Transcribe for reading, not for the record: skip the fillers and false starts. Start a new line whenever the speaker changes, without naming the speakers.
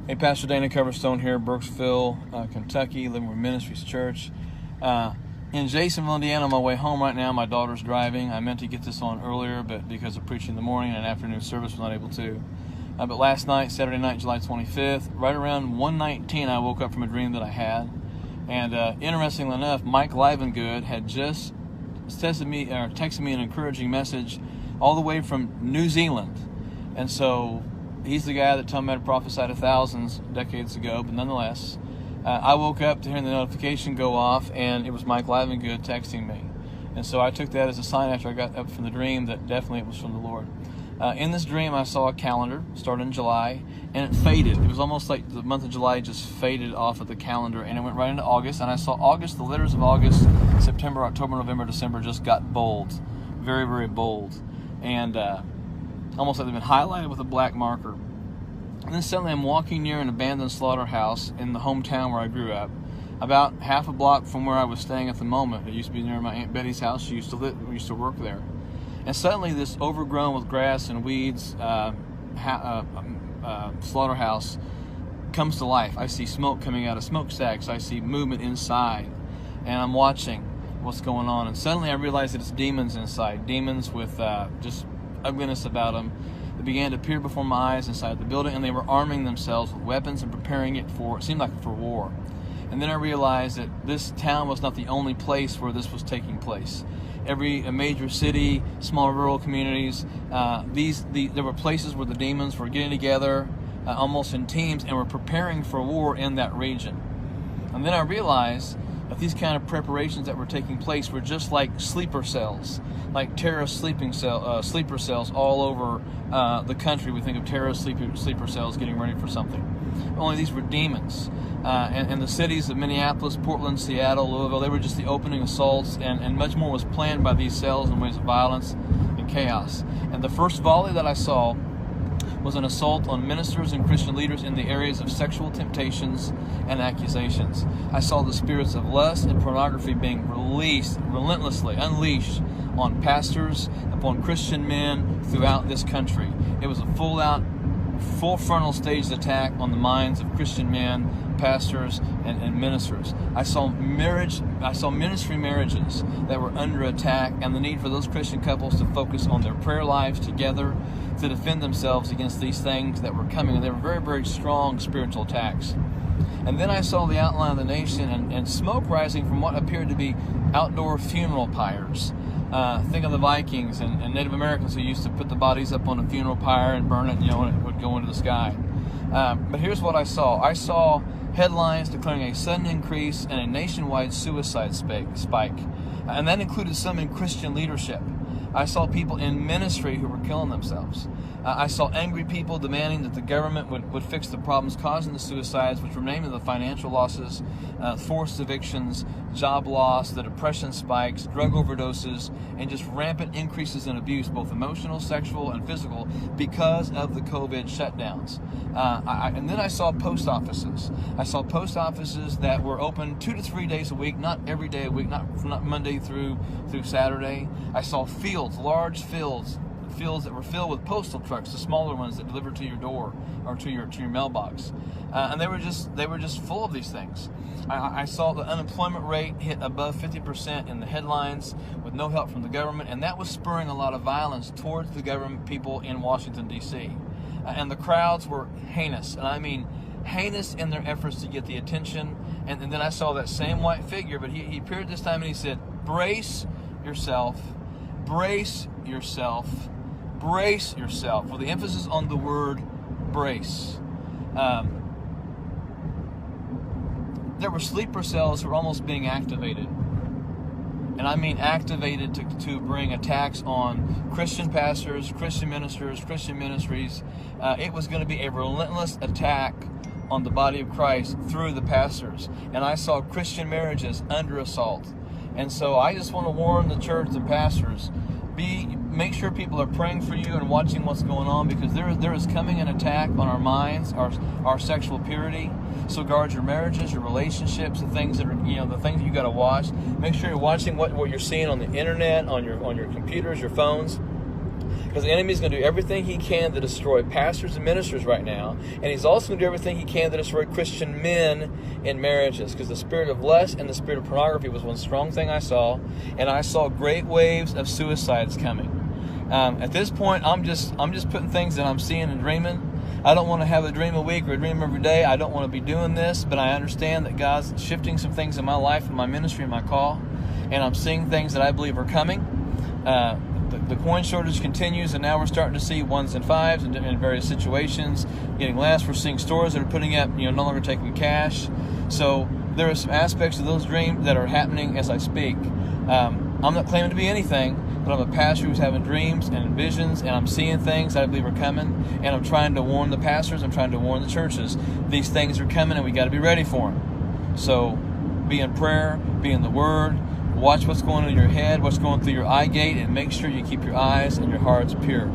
Hey, Pastor Dana Coverstone here, Brooksville, Kentucky, Living Word Ministries Church. In Jasonville, Indiana, on my way home right now. My daughter's driving. I meant to get this on earlier, but because of preaching in the morning and afternoon service, was not able to. But last night, Saturday night, July 25th, right around 1:19, I woke up from a dream that I had. And interestingly enough, Mike Livengood had just texted me an encouraging message all the way from New Zealand. And so he's the guy that told me to prophesy to thousands decades ago, but nonetheless, I woke up to hearing the notification go off, and it was Mike Livengood texting me. And so I took that as a sign after I got up from the dream that definitely it was from the Lord. In this dream, I saw a calendar starting in July, and it faded. It was almost like the month of July just faded off of the calendar, and it went right into August. And I saw August, the letters of August, September, October, November, December just got bold, very, very bold, and almost like they've been highlighted with a black marker. And then suddenly I'm walking near an abandoned slaughterhouse in the hometown where I grew up, about half a block from where I was staying at the moment. It used to be near my Aunt Betty's house. We used to work there. And suddenly this overgrown with grass and weeds slaughterhouse comes to life. I see smoke coming out of smokestacks. I see movement inside, and I'm watching what's going on. And suddenly I realize that it's demons inside, demons with just ugliness about them. They began to appear before my eyes inside the building, and they were arming themselves with weapons and preparing it it seemed like for war. And then I realized that this town was not the only place where this was taking place. Every major city, small rural communities, there were places where the demons were getting together almost in teams and were preparing for war in that region. And then I realized that these kind of preparations that were taking place were just like sleeper cells, like terrorist sleeper cells all over the country. We think of terrorist sleeper cells getting ready for something. Only these were demons. And the cities of Minneapolis, Portland, Seattle, Louisville, they were just the opening assaults, and much more was planned by these cells in ways of violence and chaos. And the first volley that I saw was an assault on ministers and Christian leaders in the areas of sexual temptations and accusations. I saw the spirits of lust and pornography being released, relentlessly unleashed on pastors, upon Christian men throughout this country. It was a full frontal staged attack on the minds of Christian men, pastors, and ministers. I saw ministry marriages that were under attack, and the need for those Christian couples to focus on their prayer lives together to defend themselves against these things that were coming. And they were very, very strong spiritual attacks. And then I saw the outline of the nation and smoke rising from what appeared to be outdoor funeral pyres. Think of the Vikings and Native Americans who used to put the bodies up on a funeral pyre and burn it, and it would go into the sky. But here's what I saw. I saw headlines declaring a sudden increase and a nationwide suicide spike. And that included some in Christian leadership. I saw people in ministry who were killing themselves. I saw angry people demanding that the government would fix the problems causing the suicides, which were namely the financial losses, forced evictions, job loss, the depression spikes, drug overdoses, and just rampant increases in abuse, both emotional, sexual, and physical, because of the COVID shutdowns. And then I saw post offices. I saw post offices that were open 2 to 3 days a week, not every day a week, not Monday through Saturday. I saw fields, large fields that were filled with postal trucks, the smaller ones that deliver to your door or to your mailbox, and they were just full of these things. I saw the unemployment rate hit above 50% in the headlines with no help from the government, and that was spurring a lot of violence towards the government people in Washington, D.C. And the crowds were heinous, and I mean heinous in their efforts to get the attention. And then I saw that same white figure, but he appeared this time and he said, "Brace yourself, brace yourself, brace yourself," with the emphasis on the word brace. There were sleeper cells who were almost being activated. And I mean activated to bring attacks on Christian pastors, Christian ministers, Christian ministries. It was going to be a relentless attack on the body of Christ through the pastors. And I saw Christian marriages under assault. And so I just want to warn the church and pastors, make sure people are praying for you and watching what's going on, because there is coming an attack on our minds, our sexual purity. So guard your marriages, your relationships, the things that are, the things that you got to watch. Make sure you're watching what you're seeing on the internet, on your computers, your phones. Because the enemy is going to do everything he can to destroy pastors and ministers right now. And he's also going to do everything he can to destroy Christian men in marriages. Because the spirit of lust and the spirit of pornography was one strong thing I saw. And I saw great waves of suicides coming. At this point, I'm just putting things that I'm seeing and dreaming. I don't want to have a dream a week or a dream every day. I don't want to be doing this. But I understand that God's shifting some things in my life, in my ministry, and my call. And I'm seeing things that I believe are coming. The coin shortage continues, and now we're starting to see 1s and 5s in various situations getting less. We're seeing stores that are putting up, no longer taking cash. So there are some aspects of those dreams that are happening as I speak. I'm not claiming to be anything, but I'm a pastor who's having dreams and visions, and I'm seeing things that I believe are coming, and I'm trying to warn the pastors, I'm trying to warn the churches. These things are coming, and we got to be ready for them. So be in prayer, be in the Word. Watch what's going on in your head, what's going through your eye gate, and make sure you keep your eyes and your hearts pure.